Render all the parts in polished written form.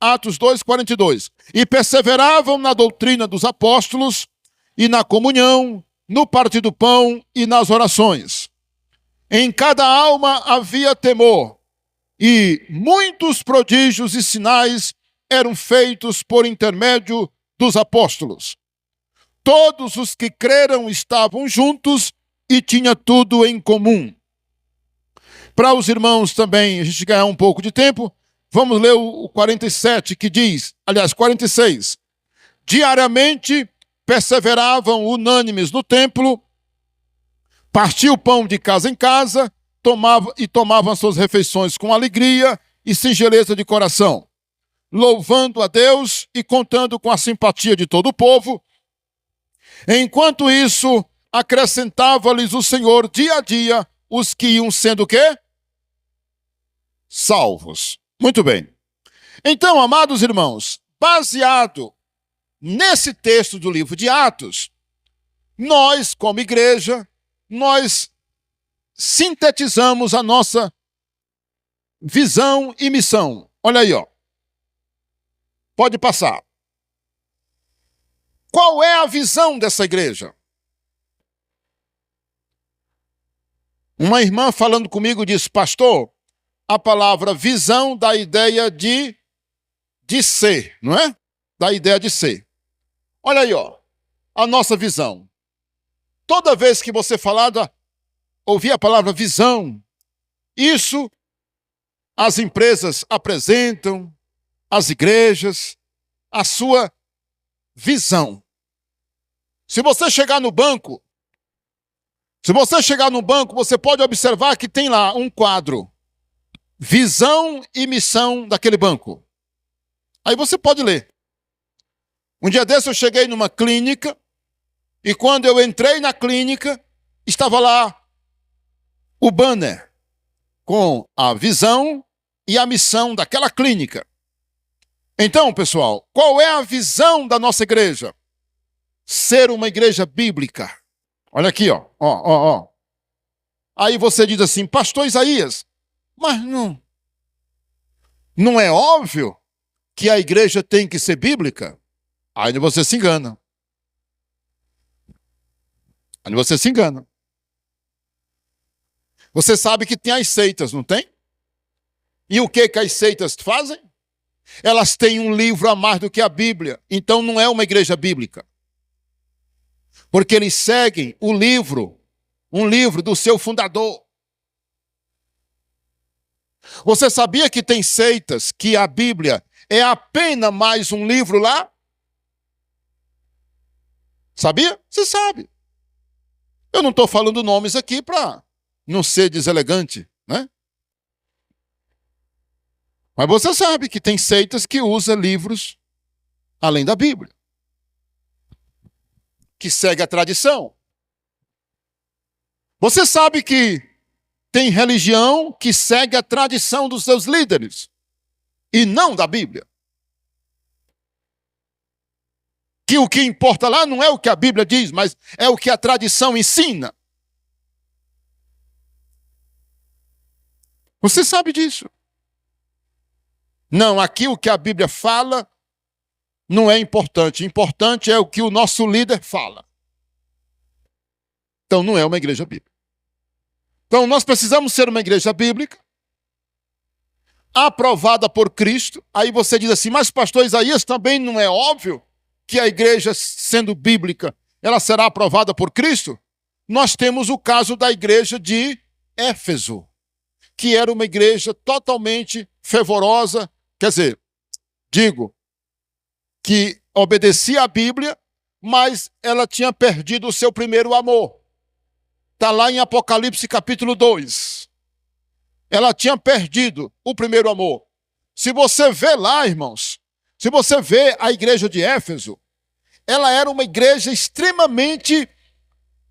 Atos 2, 42. E perseveravam na doutrina dos apóstolos e na comunhão, no partir do pão e nas orações. Em cada alma havia temor, e muitos prodígios e sinais eram feitos por intermédio dos apóstolos. Todos os que creram estavam juntos e tinham tudo em comum. Para os irmãos também, a gente ganhar um pouco de tempo, vamos ler o 47, que diz, aliás, 46. Diariamente perseveravam unânimes no templo, partiam o pão de casa em casa, tomavam as suas refeições com alegria e singeleza de coração, louvando a Deus e contando com a simpatia de todo o povo. Enquanto isso, acrescentava-lhes o Senhor dia a dia os que iam sendo o quê? Salvos. Muito bem. Então, amados irmãos, baseado nesse texto do livro de Atos, nós, como igreja, nós sintetizamos a nossa visão e missão. Olha aí, ó. Pode passar. Qual é a visão dessa igreja? Uma irmã falando comigo disse, pastor, a palavra visão dá a ideia de ser, não é? Dá a ideia de ser. Olha aí, ó, a nossa visão. Toda vez que você ouvir a palavra visão, isso as empresas apresentam, as igrejas, a sua visão. Se você chegar no banco, você pode observar que tem lá um quadro, visão e missão daquele banco. Aí você pode ler. Um dia desse eu cheguei numa clínica e quando eu entrei na clínica, estava lá o banner com a visão e a missão daquela clínica. Então, pessoal, qual é a visão da nossa igreja? Ser uma igreja bíblica. Olha aqui, ó. Aí você diz assim, pastor Isaías, mas não é óbvio que a igreja tem que ser bíblica? Aí você se engana. Você sabe que tem as seitas, não tem? E o que as seitas fazem? Elas têm um livro a mais do que a Bíblia. Então não é uma igreja bíblica. Porque eles seguem um livro do seu fundador. Você sabia que tem seitas que a Bíblia é apenas mais um livro lá? Sabia? Você sabe. Eu não estou falando nomes aqui para não ser deselegante, né? Mas você sabe que tem seitas que usam livros além da Bíblia. Que segue a tradição. Você sabe que tem religião que segue a tradição dos seus líderes e não da Bíblia. Que o que importa lá não é o que a Bíblia diz, mas é o que a tradição ensina. Você sabe disso. Não, aqui o que a Bíblia fala não é importante. Importante é o que o nosso líder fala. Então não é uma igreja bíblica. Então nós precisamos ser uma igreja bíblica, aprovada por Cristo. Aí você diz assim, mas pastor Isaías, também não é óbvio que a igreja, sendo bíblica, ela será aprovada por Cristo? Nós temos o caso da igreja de Éfeso, que era uma igreja totalmente fervorosa, quer dizer, que obedecia à Bíblia, mas ela tinha perdido o seu primeiro amor. Está lá em Apocalipse capítulo 2. Ela tinha perdido o primeiro amor. Se você vê lá, irmãos, se você vê a igreja de Éfeso, ela era uma igreja extremamente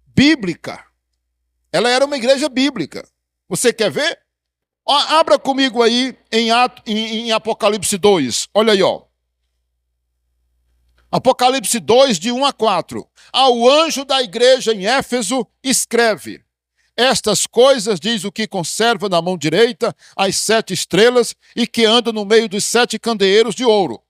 bíblica. Ela era uma igreja bíblica. Você quer ver? Ó, abra comigo aí em Apocalipse 2. Olha aí, ó. Apocalipse 2, de 1 a 4. Ao anjo da igreja em Éfeso, escreve: Estas coisas diz o que conserva na mão direita as 7 estrelas e que anda no meio dos 7 candeeiros de ouro.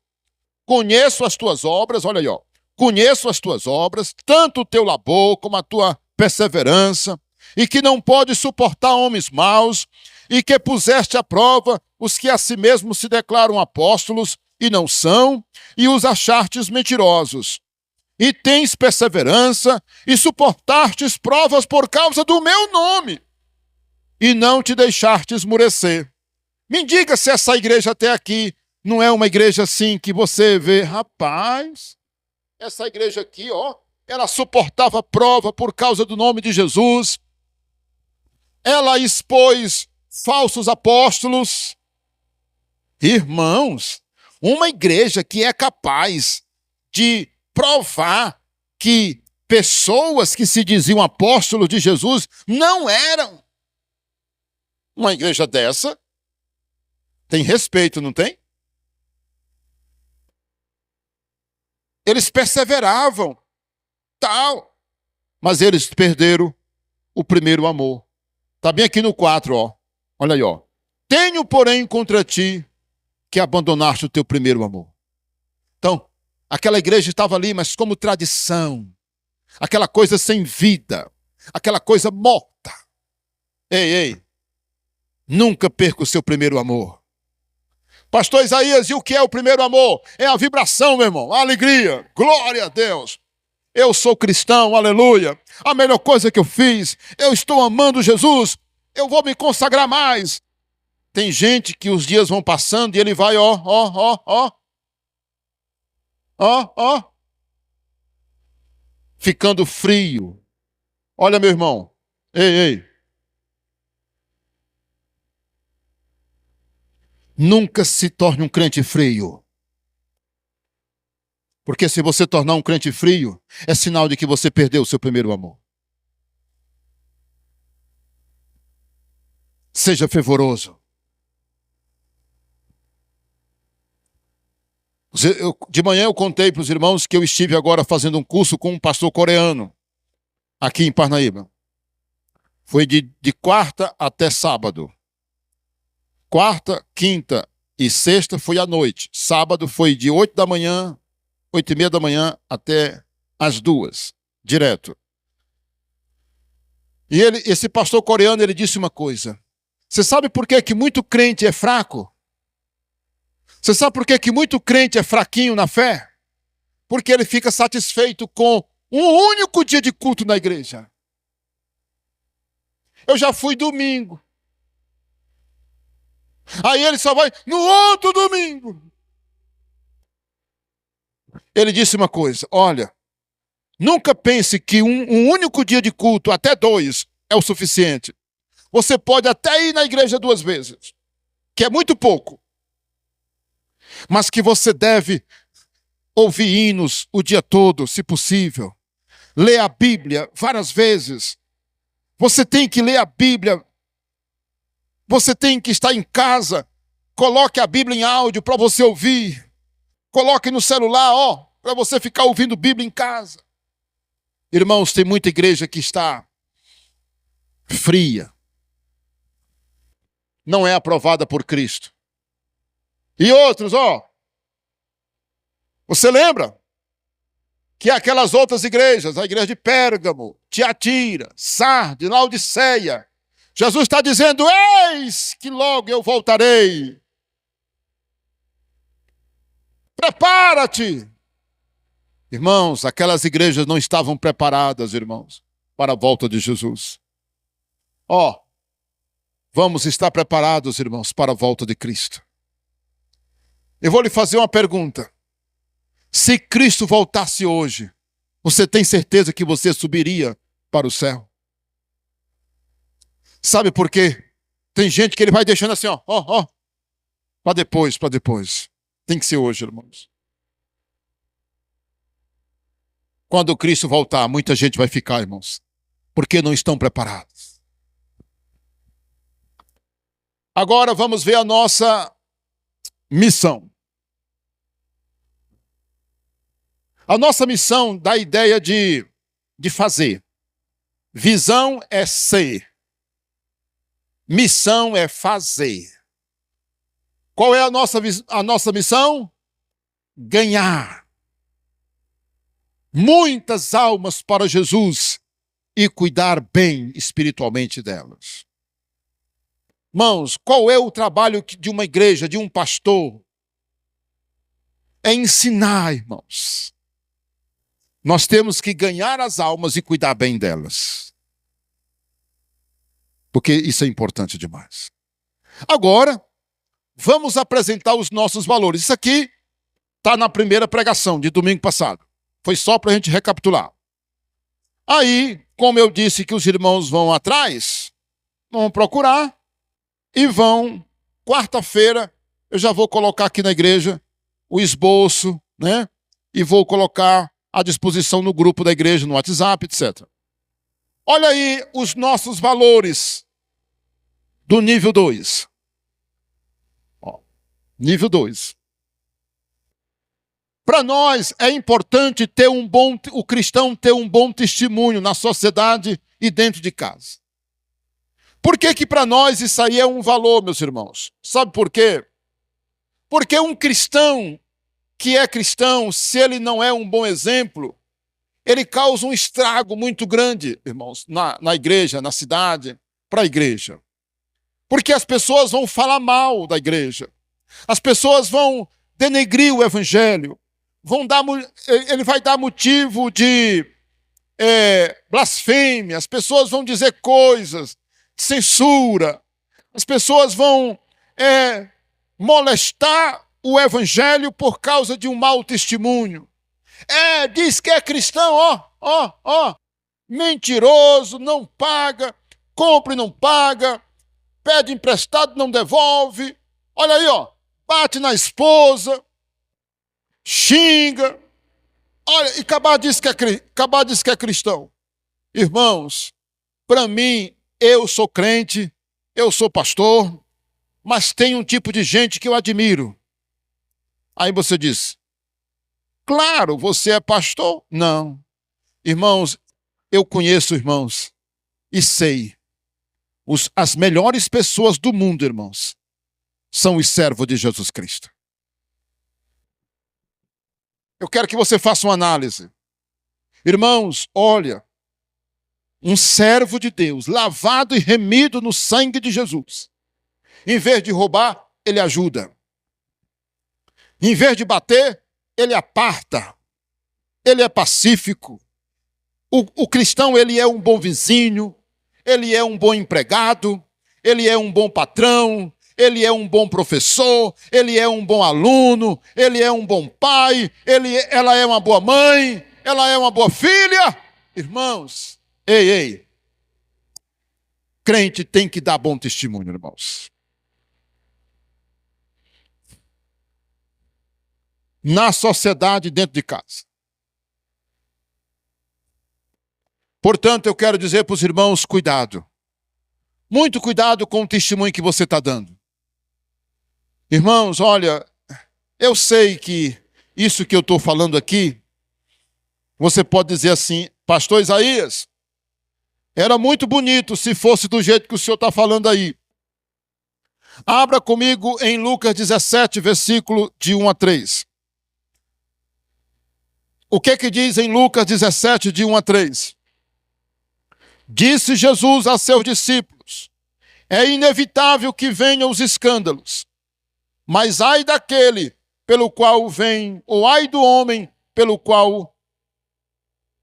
Conheço as tuas obras, olha aí, ó. Conheço as tuas obras, tanto o teu labor como a tua perseverança, e que não podes suportar homens maus, e que puseste à prova os que a si mesmos se declaram apóstolos e não são, e os achartes mentirosos. E tens perseverança, e suportastes provas por causa do meu nome, e não te deixaste esmurecer. Me diga se essa igreja até aqui não é uma igreja assim que você vê, rapaz, essa igreja aqui, ó, ela suportava prova por causa do nome de Jesus, ela expôs falsos apóstolos. Irmãos, uma igreja que é capaz de provar que pessoas que se diziam apóstolos de Jesus não eram. Uma igreja dessa tem respeito, não tem? Eles perseveravam, tal, mas eles perderam o primeiro amor. Está bem aqui no 4, ó. Olha aí, ó. Tenho, porém, contra ti que abandonaste o teu primeiro amor. Então, aquela igreja estava ali, mas como tradição. Aquela coisa sem vida. Aquela coisa morta. Ei, nunca perca o seu primeiro amor. Pastor Isaías, e o que é o primeiro amor? É a vibração, meu irmão, a alegria, glória a Deus. Eu sou cristão, aleluia. A melhor coisa que eu fiz, eu estou amando Jesus, eu vou me consagrar mais. Tem gente que os dias vão passando e ele vai, ficando frio. Olha, meu irmão, ei. Nunca se torne um crente frio. Porque se você tornar um crente frio, é sinal de que você perdeu o seu primeiro amor. Seja fervoroso. De manhã eu contei para os irmãos que eu estive agora fazendo um curso com um pastor coreano, aqui em Parnaíba. Foi de quarta até sábado. Quarta, quinta e sexta foi à noite. Sábado foi de 8 da manhã, 8:30 da manhã até as 2, direto. E esse pastor coreano, ele disse uma coisa. Você sabe por que muito crente é fraco? Você sabe por que muito crente é fraquinho na fé? Porque ele fica satisfeito com um único dia de culto na igreja. Eu já fui domingo. Aí ele só vai no outro domingo. Ele disse uma coisa, olha, nunca pense que um único dia de culto, até 2, é o suficiente. Você pode até ir na igreja 2 vezes, que é muito pouco. Mas que você deve ouvir hinos o dia todo, se possível. Ler a Bíblia várias vezes. Você tem que ler a Bíblia. Você tem que estar em casa. Coloque a Bíblia em áudio para você ouvir. Coloque no celular, para você ficar ouvindo Bíblia em casa. Irmãos, tem muita igreja que está fria. Não é aprovada por Cristo. E outros, você lembra que aquelas outras igrejas, a igreja de Pérgamo, Tiatira, Sardes, Laodiceia, Jesus está dizendo, eis que logo eu voltarei. Prepara-te. Irmãos, aquelas igrejas não estavam preparadas, irmãos, para a volta de Jesus. Vamos estar preparados, irmãos, para a volta de Cristo. Eu vou lhe fazer uma pergunta. Se Cristo voltasse hoje, você tem certeza que você subiria para o céu? Sabe por quê? Tem gente que ele vai deixando assim, para depois. Tem que ser hoje, irmãos. Quando Cristo voltar, muita gente vai ficar, irmãos, porque não estão preparados. Agora vamos ver a nossa missão. A nossa missão dá a ideia de fazer. Visão é ser. Missão é fazer. Qual é a nossa missão? Ganhar muitas almas para Jesus e cuidar bem espiritualmente delas. Irmãos, qual é o trabalho de uma igreja, de um pastor? É ensinar, irmãos. Nós temos que ganhar as almas e cuidar bem delas. Porque isso é importante demais. Agora, vamos apresentar os nossos valores. Isso aqui está na primeira pregação de domingo passado. Foi só para a gente recapitular. Aí, como eu disse que os irmãos vão atrás, vão procurar e vão, quarta-feira, eu já vou colocar aqui na igreja o esboço, né? E vou colocar à disposição no grupo da igreja, no WhatsApp, etc. Olha aí os nossos valores do nível 2. Nível 2. Para nós é importante ter o cristão ter um bom testemunho na sociedade e dentro de casa. Por que para nós isso aí é um valor, meus irmãos? Sabe por quê? Porque um cristão que é cristão, se ele não é um bom exemplo, ele causa um estrago muito grande, irmãos, na igreja, na cidade, para a igreja. Porque as pessoas vão falar mal da igreja. As pessoas vão denegrir o evangelho. Ele vai dar motivo de blasfêmia. As pessoas vão dizer coisas de censura. As pessoas vão molestar o evangelho por causa de um mau testemunho. Diz que é cristão, mentiroso, não paga, compra e não paga, pede emprestado, não devolve. Olha aí, bate na esposa, xinga. Olha, e acabar diz que é cristão. Irmãos, para mim, eu sou crente, eu sou pastor, mas tem um tipo de gente que eu admiro. Aí você diz, claro, você é pastor? Não. Irmãos, eu conheço irmãos e sei, as melhores pessoas do mundo, irmãos, são os servos de Jesus Cristo. Eu quero que você faça uma análise. Irmãos, olha, um servo de Deus, lavado e remido no sangue de Jesus. Em vez de roubar, ele ajuda. Em vez de bater, ele aparta. Ele é pacífico. O cristão, ele é um bom vizinho, ele é um bom empregado, ele é um bom patrão, ele é um bom professor, ele é um bom aluno, ele é um bom pai, ela é uma boa mãe, ela é uma boa filha. Irmãos, ei, crente tem que dar bom testemunho, irmãos. Na sociedade, dentro de casa. Portanto, eu quero dizer para os irmãos, cuidado. Muito cuidado com o testemunho que você está dando. Irmãos, olha, eu sei que isso que eu estou falando aqui, você pode dizer assim, pastor Isaías, era muito bonito se fosse do jeito que o senhor está falando aí. Abra comigo em Lucas 17, versículo de 1 a 3. O que diz em Lucas 17, de 1 a 3? Disse Jesus a seus discípulos, é inevitável que venham os escândalos, mas ai daquele pelo qual vem, ou ai do homem pelo qual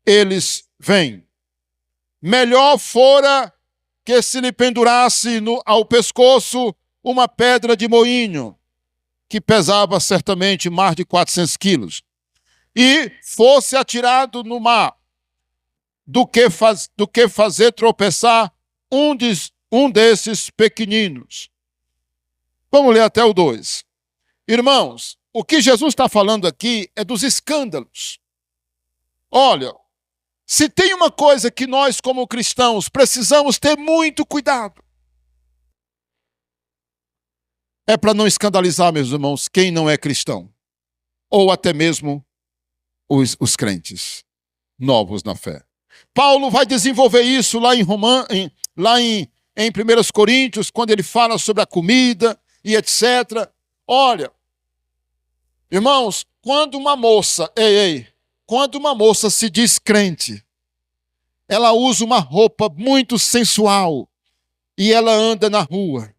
eles vêm. Melhor fora que se lhe pendurasse ao pescoço uma pedra de moinho, que pesava certamente mais de 400 quilos, e fosse atirado no mar, do que fazer tropeçar um desses pequeninos. Vamos ler até o 2. Irmãos, o que Jesus está falando aqui é dos escândalos. Olha, se tem uma coisa que nós como cristãos precisamos ter muito cuidado, é para não escandalizar, meus irmãos, quem não é cristão, ou até mesmo os crentes novos na fé. Paulo vai desenvolver isso lá em em 1 Coríntios, quando ele fala sobre a comida e etc. Olha, irmãos, quando uma moça, quando uma moça se diz crente, ela usa uma roupa muito sensual e ela anda na rua.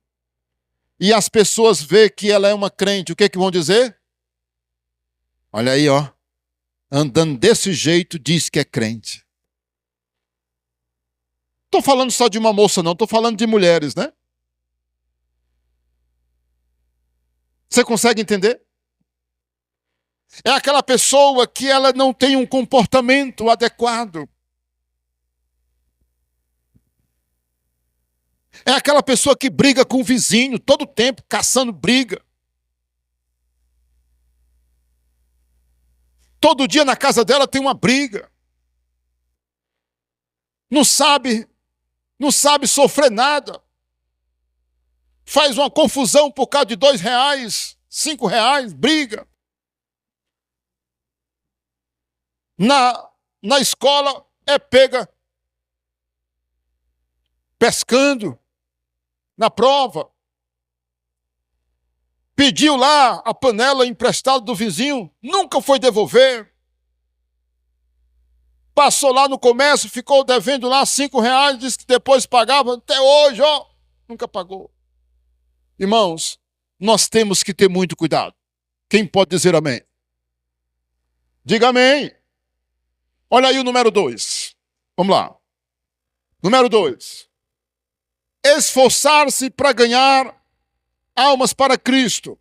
E as pessoas veem que ela é uma crente, o que vão dizer? Olha aí, ó. Andando desse jeito, diz que é crente. Estou falando só de uma moça, não. Estou falando de mulheres, né? Você consegue entender? É aquela pessoa que ela não tem um comportamento adequado. É aquela pessoa que briga com o vizinho todo tempo, caçando briga. Todo dia na casa dela tem uma briga. Não sabe sofrer nada. Faz uma confusão por causa de R$2, R$5, briga. Na escola é pega pescando na prova. Pediu lá a panela emprestada do vizinho, nunca foi devolver. Passou lá no comércio, ficou devendo lá R$5, disse que depois pagava, até hoje, ó, nunca pagou. Irmãos, nós temos que ter muito cuidado. Quem pode dizer amém? Diga amém. Olha aí o número 2. Vamos lá. Número 2. Esforçar-se para ganhar almas para Cristo.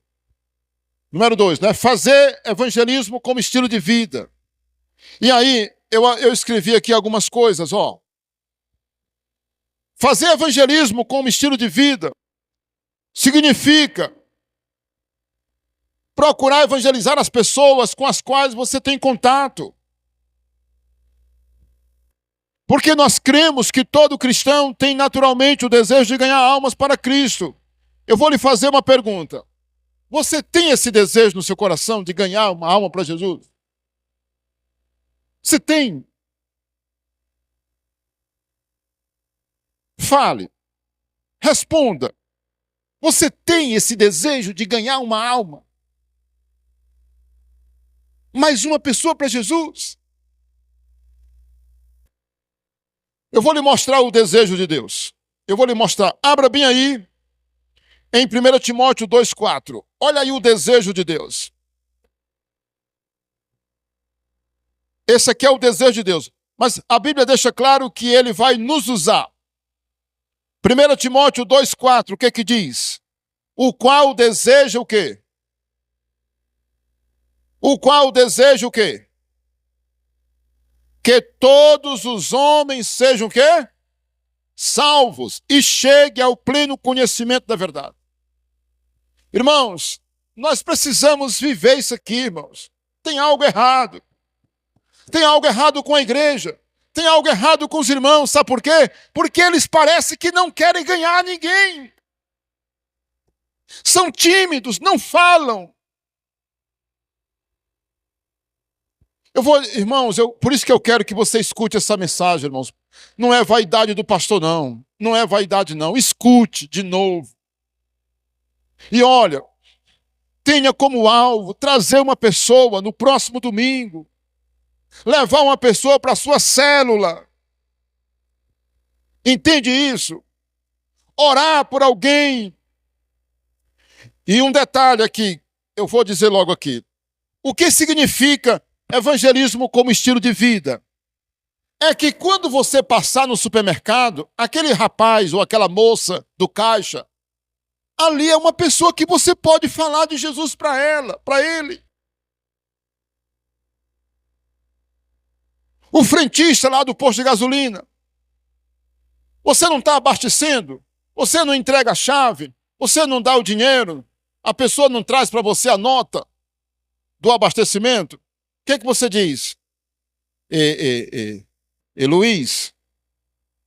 Número 2, né? Fazer evangelismo como estilo de vida. E aí, eu escrevi aqui algumas coisas, ó. Fazer evangelismo como estilo de vida significa procurar evangelizar as pessoas com as quais você tem contato. Porque nós cremos que todo cristão tem naturalmente o desejo de ganhar almas para Cristo. Eu vou lhe fazer uma pergunta. Você tem esse desejo no seu coração de ganhar uma alma para Jesus? Você tem? Fale. Responda. Você tem esse desejo de ganhar uma alma? Mais uma pessoa para Jesus? Eu vou lhe mostrar o desejo de Deus. Eu vou lhe mostrar. Abra bem aí em 1 Timóteo 2,4. Olha aí o desejo de Deus. Esse aqui é o desejo de Deus. Mas a Bíblia deixa claro que ele vai nos usar. 1 Timóteo 2,4, o que diz? O qual deseja o quê? O qual deseja o quê? Que todos os homens sejam o quê? Salvos e cheguem ao pleno conhecimento da verdade. Irmãos, nós precisamos viver isso aqui, irmãos. Tem algo errado. Tem algo errado com a igreja. Tem algo errado com os irmãos. Sabe por quê? Porque eles parecem que não querem ganhar ninguém. São tímidos, não falam. Irmãos, por isso que eu quero que você escute essa mensagem, irmãos. Não é vaidade do pastor, não. Não é vaidade, não. Escute de novo. E olha, tenha como alvo trazer uma pessoa no próximo domingo. Levar uma pessoa para a sua célula. Entende isso? Orar por alguém. E um detalhe aqui, eu vou dizer logo aqui. O que significa evangelismo como estilo de vida? É que quando você passar no supermercado, aquele rapaz ou aquela moça do caixa, ali é uma pessoa que você pode falar de Jesus para ela, para ele. O frentista lá do posto de gasolina. Você não está abastecendo? Você não entrega a chave? Você não dá o dinheiro? A pessoa não traz para você a nota do abastecimento? O que você diz? Luiz,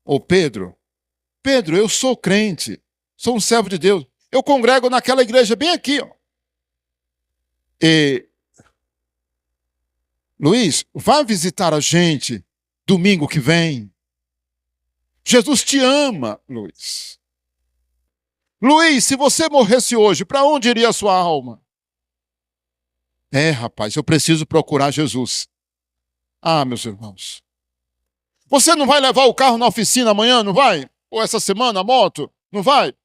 ou Pedro, eu sou crente, sou um servo de Deus, eu congrego naquela igreja bem aqui, ó. Luiz, vá visitar a gente domingo que vem. Jesus te ama, Luiz. Luiz, se você morresse hoje, para onde iria a sua alma? Rapaz, eu preciso procurar Jesus. Ah, meus irmãos. Você não vai levar o carro na oficina amanhã, não vai? Ou essa semana, a moto? Não vai? O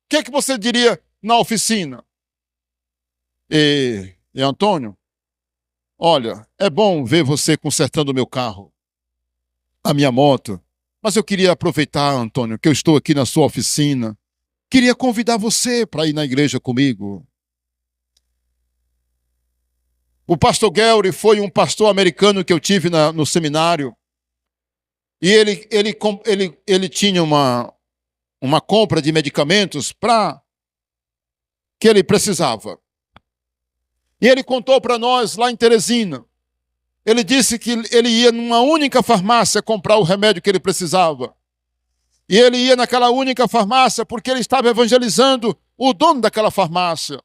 que é que você diria na oficina? E Antônio, olha, é bom ver você consertando o meu carro, a minha moto. Mas eu queria aproveitar, Antônio, que eu estou aqui na sua oficina. Queria convidar você para ir na igreja comigo. O pastor Gary foi um pastor americano que eu tive no seminário. E ele tinha uma compra de medicamentos para que ele precisava. E ele contou para nós lá em Teresina. Ele disse que ele ia numa única farmácia comprar o remédio que ele precisava. E ele ia naquela única farmácia porque ele estava evangelizando o dono daquela farmácia.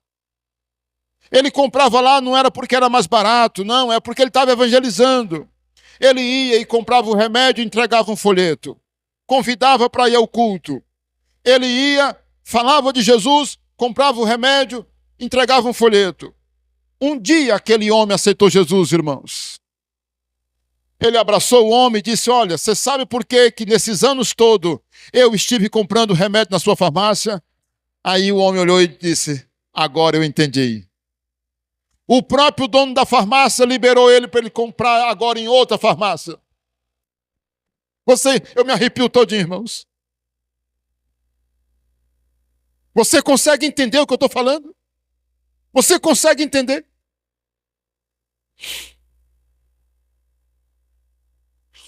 Ele comprava lá não era porque era mais barato, não, é porque ele estava evangelizando. Ele ia e comprava o remédio e entregava um folheto. Convidava para ir ao culto. Ele ia, falava de Jesus, comprava o remédio, entregava um folheto. Um dia aquele homem aceitou Jesus, irmãos. Ele abraçou o homem e disse, olha, você sabe por que nesses anos todos eu estive comprando remédio na sua farmácia? Aí o homem olhou e disse, agora eu entendi. O próprio dono da farmácia liberou ele para ele comprar agora em outra farmácia. Eu me arrepio todinho, irmãos. Você consegue entender o que eu estou falando? Você consegue entender?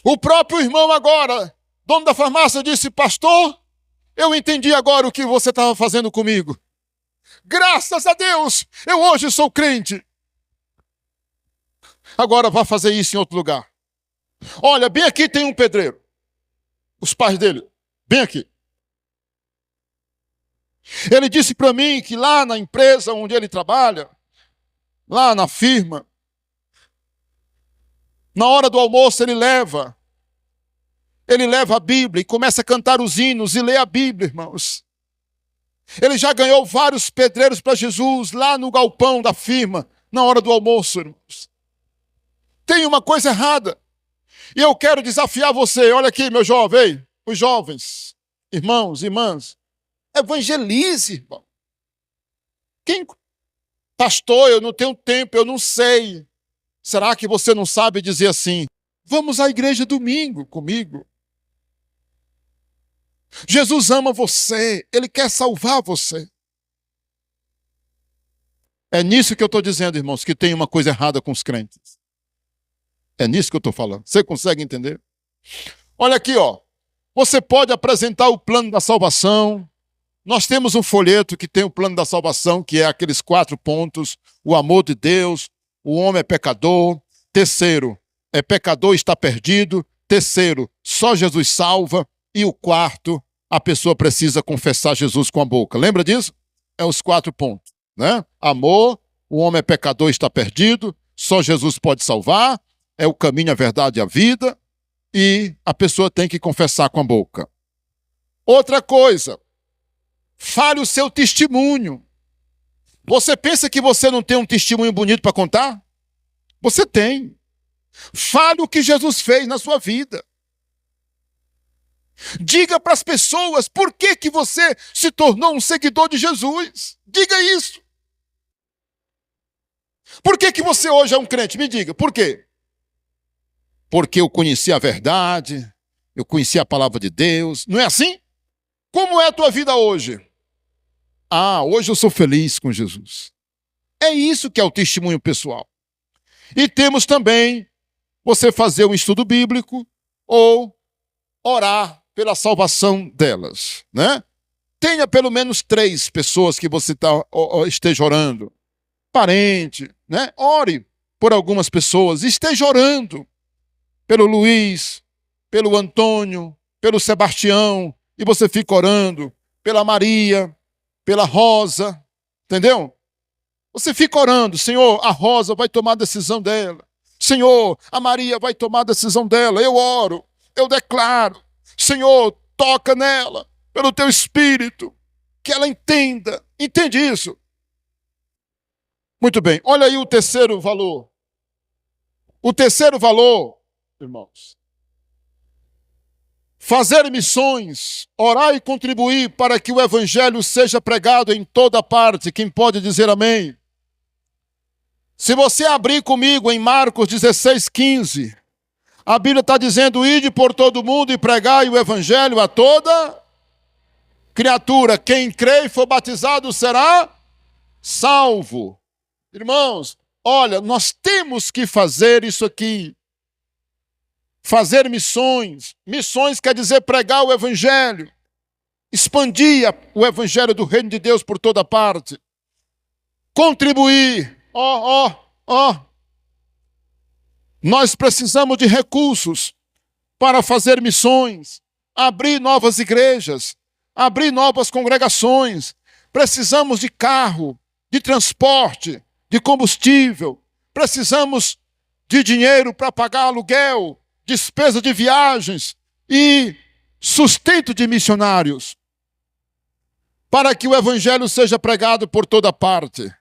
O próprio irmão agora, dono da farmácia, disse, pastor, eu entendi agora o que você estava fazendo comigo. Graças a Deus, eu hoje sou crente. Agora vá fazer isso em outro lugar. Olha, bem aqui tem um pedreiro. Os pais dele, bem aqui. Ele disse para mim que lá na empresa onde ele trabalha, lá na firma, na hora do almoço ele leva a Bíblia e começa a cantar os hinos e ler a Bíblia, irmãos. Ele já ganhou vários pedreiros para Jesus lá no galpão da firma, na hora do almoço, irmãos. Tem uma coisa errada. E eu quero desafiar você. Olha aqui, meu jovem, os jovens, irmãos, irmãs. Evangelize, irmão. Pastor, eu não tenho tempo, eu não sei. Será que você não sabe dizer assim? Vamos à igreja domingo comigo. Jesus ama você, Ele quer salvar você. É nisso que eu estou dizendo, irmãos, que tem uma coisa errada com os crentes. É nisso que eu estou falando. Você consegue entender? Olha aqui, ó. Você pode apresentar o plano da salvação. Nós temos um folheto que tem o plano da salvação, que é aqueles 4 pontos. O amor de Deus, o homem é pecador. Terceiro, é pecador, está perdido. Terceiro, só Jesus salva. E o quarto, a pessoa precisa confessar Jesus com a boca. Lembra disso? É os 4 pontos, né? Amor, o homem é pecador, está perdido. Só Jesus pode salvar. É o caminho, a verdade e a vida. E a pessoa tem que confessar com a boca. Outra coisa, fale o seu testemunho. Você pensa que você não tem um testemunho bonito para contar? Você tem. Fale o que Jesus fez na sua vida. Diga para as pessoas por que você se tornou um seguidor de Jesus. Diga isso. Por que você hoje é um crente? Me diga, por quê? Porque eu conheci a verdade, eu conheci a palavra de Deus. Não é assim? Como é a tua vida hoje? Ah, hoje eu sou feliz com Jesus. É isso que é o testemunho pessoal. E temos também você fazer um estudo bíblico ou orar pela salvação delas, né? Tenha pelo menos 3 pessoas que você esteja orando. Parente, né? Ore por algumas pessoas, esteja orando. Pelo Luiz, pelo Antônio, pelo Sebastião, e você fica orando, pela Maria, pela Rosa, entendeu? Você fica orando, Senhor, a Rosa vai tomar a decisão dela. Senhor, a Maria vai tomar a decisão dela. Eu oro, eu declaro. Senhor, toca nela, pelo teu Espírito. que ela entenda. Entende isso? Muito bem, olha aí o terceiro valor. O terceiro valor, irmãos, fazer missões, orar e contribuir para que o evangelho seja pregado em toda parte. Quem pode dizer amém? Se você abrir comigo em Marcos 16:15, a Bíblia está dizendo: ide por todo mundo e pregai o evangelho a toda criatura. Quem crê e for batizado será salvo. Irmãos, olha, nós temos que fazer isso aqui. Fazer missões. Missões quer dizer pregar o evangelho. Expandir o evangelho do reino de Deus por toda parte. Contribuir. Nós precisamos de recursos para fazer missões. Abrir novas igrejas. Abrir novas congregações. Precisamos de carro, de transporte, de combustível. Precisamos de dinheiro para pagar aluguel, despesa de viagens e sustento de missionários, para que o evangelho seja pregado por toda parte.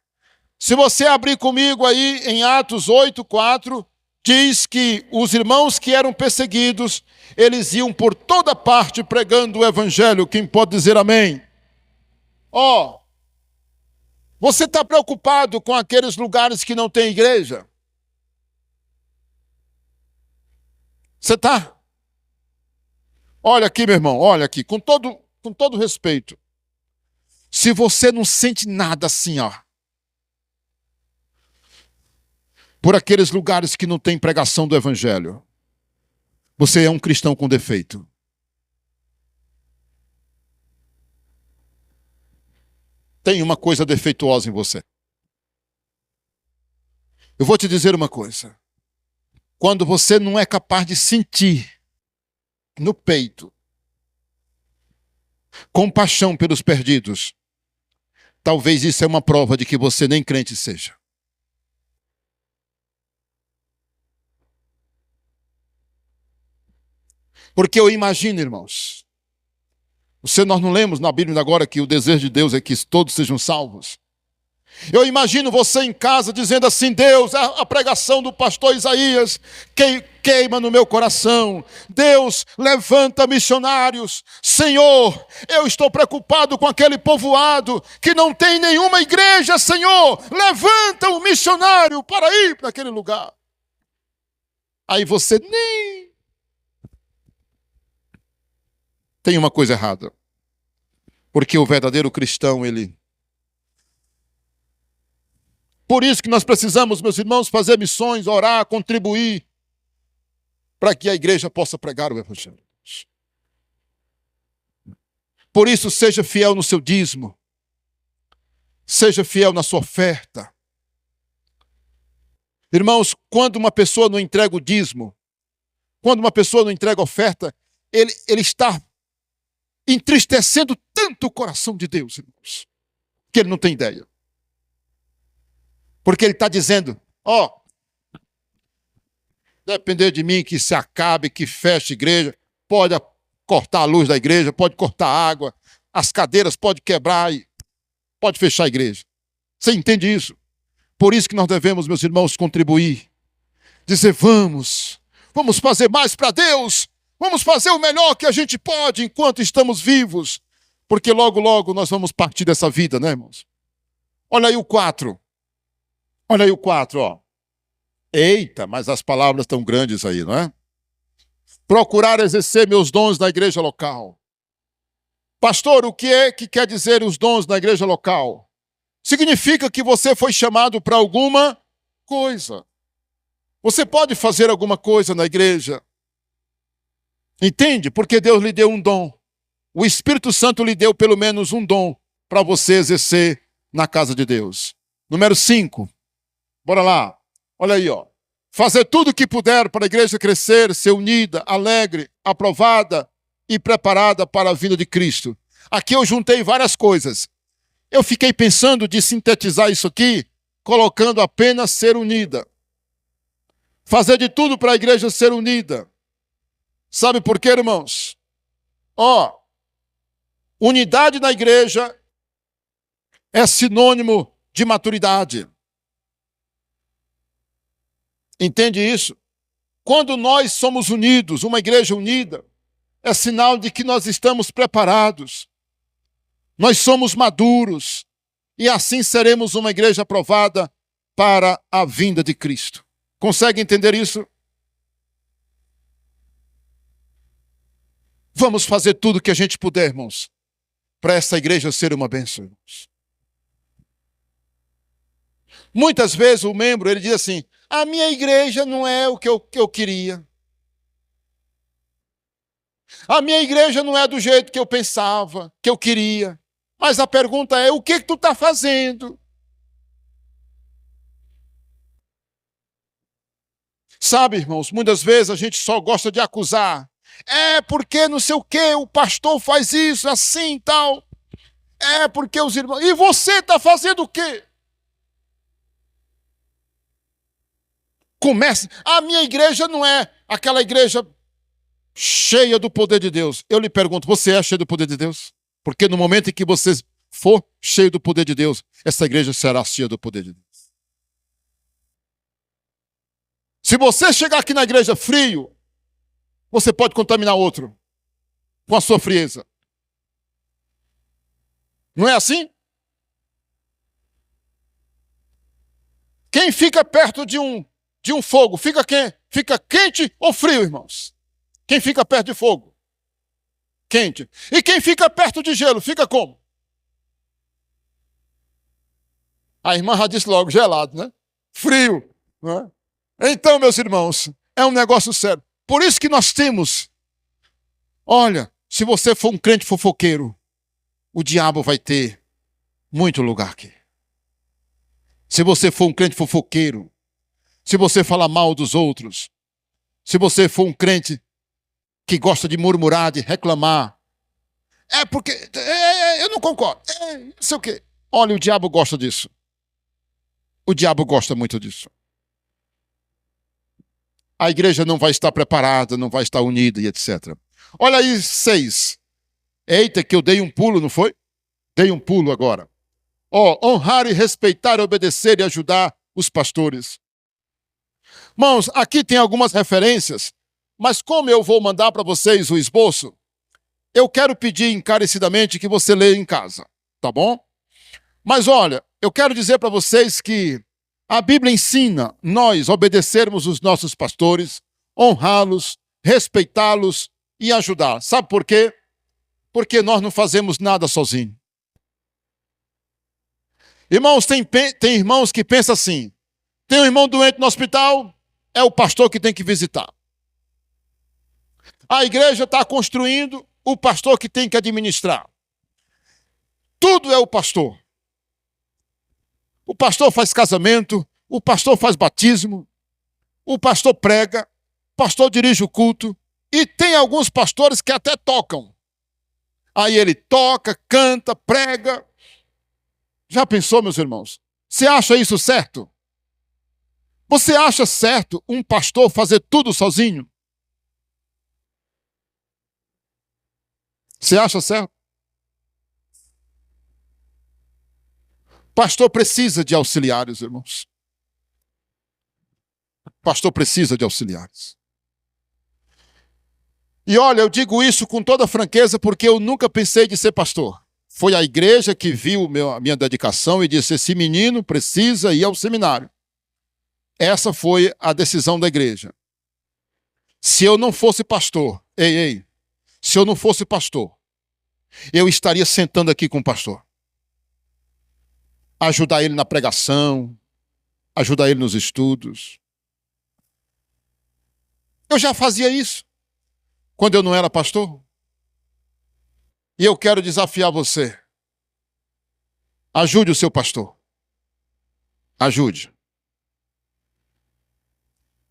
Se você abrir comigo aí em Atos 8:4, diz que os irmãos que eram perseguidos, eles iam por toda parte pregando o evangelho. Quem pode dizer amém? Você está preocupado com aqueles lugares que não tem igreja? Você está? Olha aqui, meu irmão, olha aqui, com todo respeito. Se você não sente nada assim, por aqueles lugares que não tem pregação do evangelho, você é um cristão com defeito. Tem uma coisa defeituosa em você. Eu vou te dizer uma coisa. Quando você não é capaz de sentir no peito compaixão pelos perdidos, talvez isso é uma prova de que você nem crente seja. Porque eu imagino, irmãos, nós não lemos na Bíblia agora que o desejo de Deus é que todos sejam salvos. Eu imagino você em casa dizendo assim: Deus, a pregação do pastor Isaías queima no meu coração. Deus, levanta missionários. Senhor, eu estou preocupado com aquele povoado que não tem nenhuma igreja. Senhor, levanta um missionário para ir para aquele lugar. Aí você nem... Tem uma coisa errada. Porque o verdadeiro cristão, ele... Por isso que nós precisamos, meus irmãos, fazer missões, orar, contribuir, para que a igreja possa pregar o evangelho. Por isso, seja fiel no seu dízimo. Seja fiel na sua oferta. Irmãos, quando uma pessoa não entrega o dízimo, quando uma pessoa não entrega a oferta, ele está entristecendo tanto o coração de Deus, irmãos, que ele não tem ideia. Porque ele está dizendo: depender de mim que se acabe, que feche a igreja, pode cortar a luz da igreja, pode cortar a água, as cadeiras pode quebrar e pode fechar a igreja. Você entende isso? Por isso que nós devemos, meus irmãos, contribuir. Dizer: vamos fazer mais para Deus, vamos fazer o melhor que a gente pode enquanto estamos vivos, porque logo, logo nós vamos partir dessa vida, né, irmãos? Olha aí o 4. Olha aí o 4, Eita, mas as palavras estão grandes aí, não é? Procurar exercer meus dons na igreja local. Pastor, o que é que quer dizer os dons na igreja local? Significa que você foi chamado para alguma coisa. Você pode fazer alguma coisa na igreja. Entende? Porque Deus lhe deu um dom. O Espírito Santo lhe deu pelo menos um dom para você exercer na casa de Deus. Número 5. Bora lá. Olha aí, Fazer tudo o que puder para a igreja crescer, ser unida, alegre, aprovada e preparada para a vinda de Cristo. Aqui eu juntei várias coisas. Eu fiquei pensando de sintetizar isso aqui, colocando apenas ser unida. Fazer de tudo para a igreja ser unida. Sabe por quê, irmãos? Unidade na igreja é sinônimo de maturidade. Entende isso? Quando nós somos unidos, uma igreja unida, é sinal de que nós estamos preparados. Nós somos maduros. E assim seremos uma igreja aprovada para a vinda de Cristo. Consegue entender isso? Vamos fazer tudo o que a gente puder, irmãos, para essa igreja ser uma bênção, irmãos. Muitas vezes o membro, ele diz assim, a minha igreja não é o que eu queria. A minha igreja não é do jeito que eu pensava, que eu queria. Mas a pergunta é, o que tu está fazendo? Sabe, irmãos, muitas vezes a gente só gosta de acusar. É porque não sei o quê, o pastor faz isso, assim e tal. É porque os irmãos... E você está fazendo o quê? Comece. A minha igreja não é aquela igreja cheia do poder de Deus. Eu lhe pergunto, você é cheio do poder de Deus? Porque no momento em que você for cheio do poder de Deus, essa igreja será cheia do poder de Deus. Se você chegar aqui na igreja frio, você pode contaminar outro com a sua frieza. Não é assim? Quem fica perto de um fogo, fica quente ou frio, irmãos? Quem fica perto de fogo? Quente. E quem fica perto de gelo, fica como? A irmã já disse logo, gelado, né? Frio, não é? Então, meus irmãos, é um negócio sério. Por isso que nós temos, olha, se você for um crente fofoqueiro, o diabo vai ter muito lugar aqui. Se você for um crente fofoqueiro, se você falar mal dos outros, se você for um crente que gosta de murmurar, de reclamar, é porque eu não concordo, não sei o quê. Olha, o diabo gosta disso. O diabo gosta muito disso. A igreja não vai estar preparada, não vai estar unida e etc. Olha aí, 6. Eita, que eu dei um pulo, não foi? Dei um pulo agora. Honrar e respeitar, obedecer e ajudar os pastores. Irmãos, aqui tem algumas referências, mas como eu vou mandar para vocês o esboço, eu quero pedir encarecidamente que você leia em casa, tá bom? Mas olha, eu quero dizer para vocês que a Bíblia ensina nós obedecermos os nossos pastores, honrá-los, respeitá-los e ajudar. Sabe por quê? Porque nós não fazemos nada sozinhos. Irmãos, tem irmãos que pensam assim, tem um irmão doente no hospital, é o pastor que tem que visitar. A igreja está construindo, o pastor que tem que administrar. Tudo é o pastor. O pastor faz casamento, o pastor faz batismo, o pastor prega, o pastor dirige o culto, e tem alguns pastores que até tocam. Aí ele toca, canta, prega. Já pensou, meus irmãos? Você acha isso certo? Você acha certo um pastor fazer tudo sozinho? Você acha certo? Pastor precisa de auxiliares, irmãos. Pastor precisa de auxiliares. E olha, eu digo isso com toda franqueza porque eu nunca pensei de ser pastor. Foi a igreja que viu a minha dedicação e disse, esse menino precisa ir ao seminário. Essa foi a decisão da igreja. Se eu não fosse pastor, se eu não fosse pastor, eu estaria sentando aqui com o pastor. Ajudar ele na pregação, ajudar ele nos estudos. Eu já fazia isso quando eu não era pastor. E eu quero desafiar você. Ajude o seu pastor. Ajude.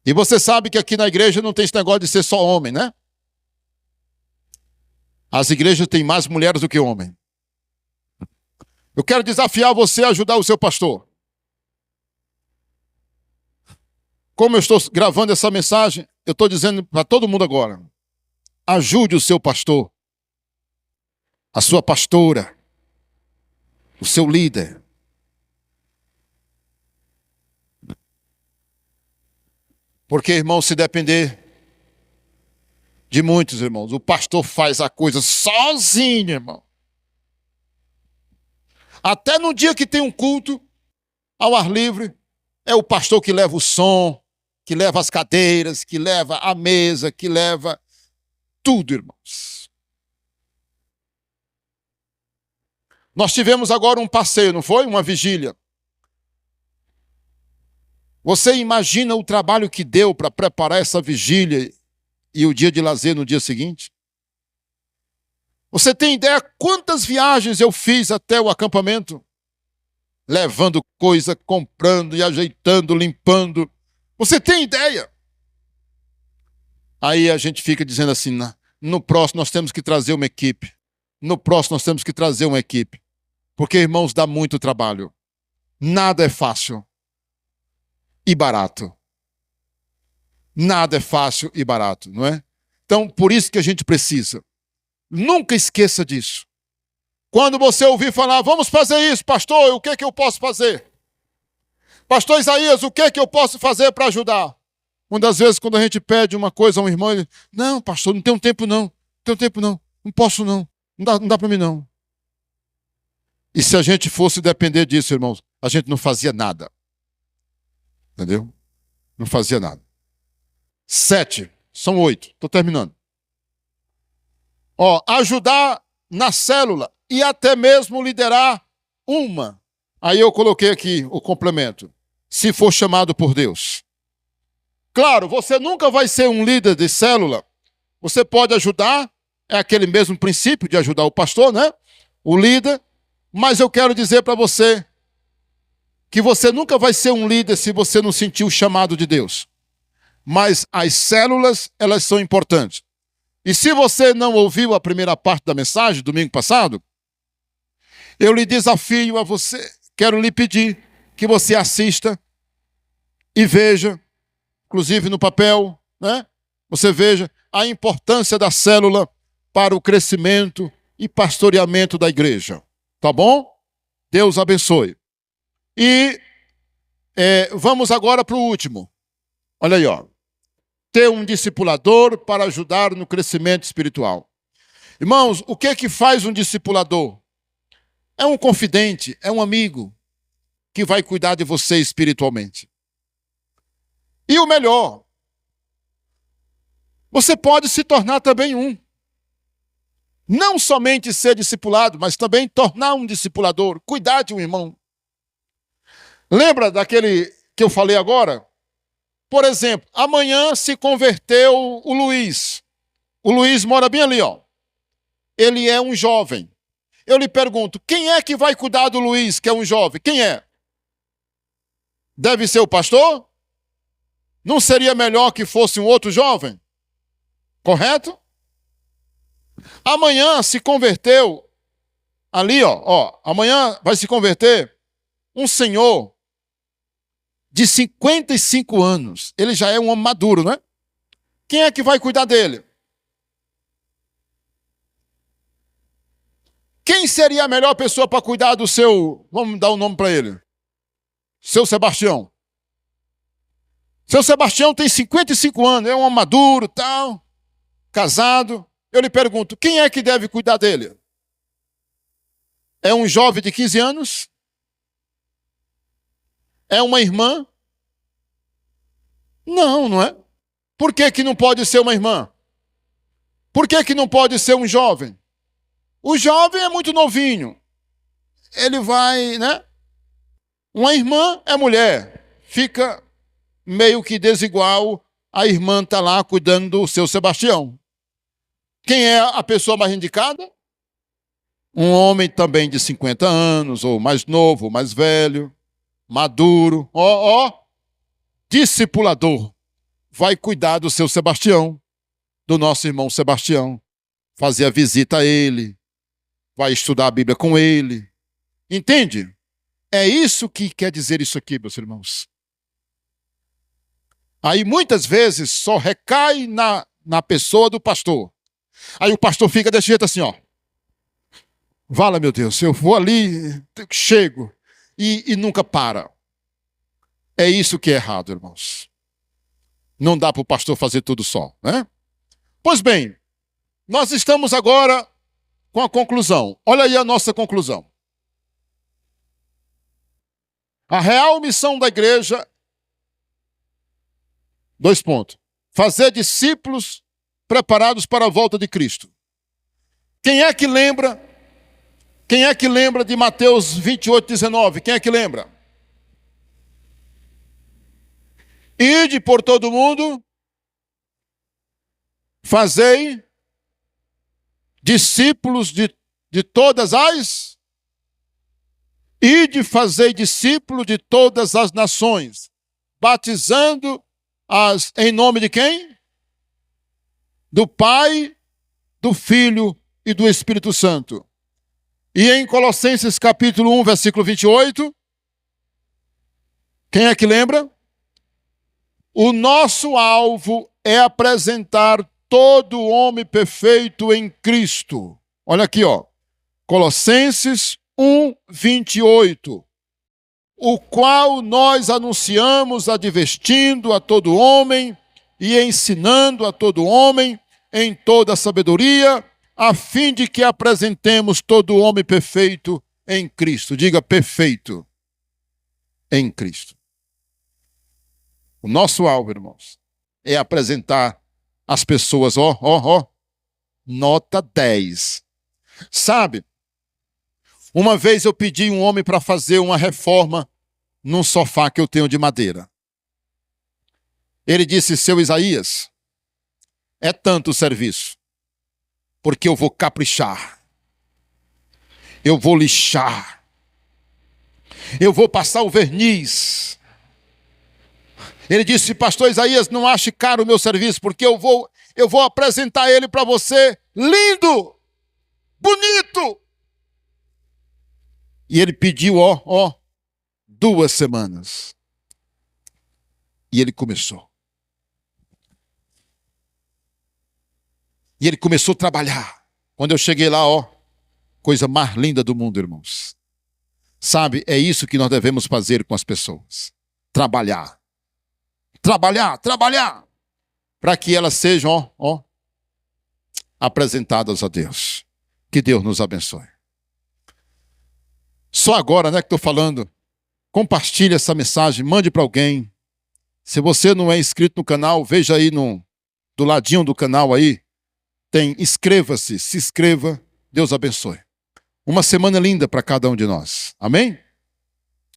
E você sabe que aqui na igreja não tem esse negócio de ser só homem, né? As igrejas têm mais mulheres do que homens. Eu quero desafiar você a ajudar o seu pastor. Como eu estou gravando essa mensagem, eu estou dizendo para todo mundo agora. Ajude o seu pastor. A sua pastora. o seu líder. Porque, irmão, se depender de muitos, irmãos, o pastor faz a coisa sozinho, irmão. Até no dia que tem um culto ao ar livre, é o pastor que leva o som, que leva as cadeiras, que leva a mesa, que leva tudo, irmãos. Nós tivemos agora um passeio, não foi? Uma vigília. Você imagina o trabalho que deu para preparar essa vigília e o dia de lazer no dia seguinte? Você tem ideia quantas viagens eu fiz até o acampamento? Levando coisa, comprando e ajeitando, limpando. Você tem ideia? Aí a gente fica dizendo assim, no próximo nós temos que trazer uma equipe. No próximo nós temos que trazer uma equipe. Porque, irmãos, dá muito trabalho. Nada é fácil e barato. Nada é fácil e barato, não é? Então, por isso que a gente precisa. Nunca esqueça disso. Quando você ouvir falar, vamos fazer isso, pastor, o que é que eu posso fazer? Pastor Isaías, o que é que eu posso fazer para ajudar? Muitas vezes, quando a gente pede uma coisa a um irmão, ele diz, não, pastor, não tenho tempo não, não posso não dá para mim não. E se a gente fosse depender disso, irmãos, a gente não fazia nada. Entendeu? Não fazia nada. 7, são 8, estou terminando. Ajudar na célula e até mesmo liderar uma. Aí eu coloquei aqui o complemento. Se for chamado por Deus. Claro, você nunca vai ser um líder de célula. Você pode ajudar, é aquele mesmo princípio de ajudar o pastor, né? O líder. Mas eu quero dizer para você que você nunca vai ser um líder se você não sentir o chamado de Deus. Mas as células, elas são importantes. E se você não ouviu a primeira parte da mensagem, domingo passado, eu lhe desafio a você, quero lhe pedir que você assista e veja, inclusive no papel, né? Você veja a importância da célula para o crescimento e pastoreamento da igreja. Tá bom? Deus abençoe. E vamos agora para o último. Olha aí, ter um discipulador para ajudar no crescimento espiritual. Irmãos, o que é que faz um discipulador? É um confidente, é um amigo que vai cuidar de você espiritualmente. E o melhor, você pode se tornar também um. Não somente ser discipulado, mas também tornar um discipulador, cuidar de um irmão. Lembra daquele que eu falei agora? Por exemplo, amanhã se converteu o Luiz. O Luiz mora bem ali, Ele é um jovem. Eu lhe pergunto, quem é que vai cuidar do Luiz, que é um jovem? Quem é? Deve ser o pastor? Não seria melhor que fosse um outro jovem? Correto? Amanhã se converteu, ali, amanhã vai se converter um senhor de 55 anos. Ele já é um homem maduro, não é? Quem é que vai cuidar dele? Quem seria a melhor pessoa para cuidar do seu, vamos dar um nome para ele, seu Sebastião? Seu Sebastião tem 55 anos, é um homem maduro, tal, casado. Eu lhe pergunto, quem é que deve cuidar dele? É um jovem de 15 anos? É uma irmã? Não, não é? Por que que não pode ser uma irmã? Por que que não pode ser um jovem? O jovem é muito novinho. Ele vai, né? Uma irmã é mulher. Fica meio que desigual. A irmã está lá cuidando do seu Sebastião. Quem é a pessoa mais indicada? Um homem também de 50 anos, ou mais novo, ou mais velho, maduro. Discipulador. Vai cuidar do seu Sebastião, do nosso irmão Sebastião. Fazer a visita a ele. Vai estudar a Bíblia com ele. Entende? É isso que quer dizer isso aqui, meus irmãos. Aí muitas vezes só recai na pessoa do pastor. Aí o pastor fica desse jeito assim, Vala, meu Deus, eu vou ali, chego, e nunca para. É isso que é errado, irmãos. Não dá para o pastor fazer tudo só, né? Pois bem, nós estamos agora com a conclusão. Olha aí a nossa conclusão. A real missão da igreja, 2 pontos. Fazer discípulos preparados para a volta de Cristo. Quem é que lembra? Quem é que lembra de Mateus 28:19? Quem é que lembra? Ide por todo mundo, fazei discípulos de todas as... Ide discípulo de todas as nações, batizando-as em nome de quem? Do Pai, do Filho e do Espírito Santo. E em Colossenses capítulo 1, versículo 28, quem é que lembra? O nosso alvo é apresentar todo homem perfeito em Cristo. Olha aqui, ó. Colossenses 1, 28. O qual nós anunciamos advertindo a todo homem e ensinando a todo homem em toda a sabedoria, a fim de que apresentemos todo homem perfeito em Cristo. Diga perfeito em Cristo. O nosso alvo, irmãos, é apresentar as pessoas, nota 10. Sabe, uma vez eu pedi um homem para fazer uma reforma num sofá que eu tenho de madeira. Ele disse, seu Isaías, é tanto o serviço, porque eu vou caprichar, eu vou lixar, eu vou passar o verniz. Ele disse, pastor Isaías, não ache caro o meu serviço, porque eu vou apresentar ele para você lindo, bonito. E ele pediu, 2 semanas. E ele começou. E ele começou a trabalhar. Quando eu cheguei lá, coisa mais linda do mundo, irmãos. Sabe, é isso que nós devemos fazer com as pessoas. Trabalhar. Trabalhar. Para que elas sejam, apresentadas a Deus. Que Deus nos abençoe. Só agora, que estou falando. Compartilhe essa mensagem, mande para alguém. Se você não é inscrito no canal, veja aí do ladinho do canal aí. Tem inscreva-se, se inscreva. Deus abençoe. Uma semana linda para cada um de nós. Amém?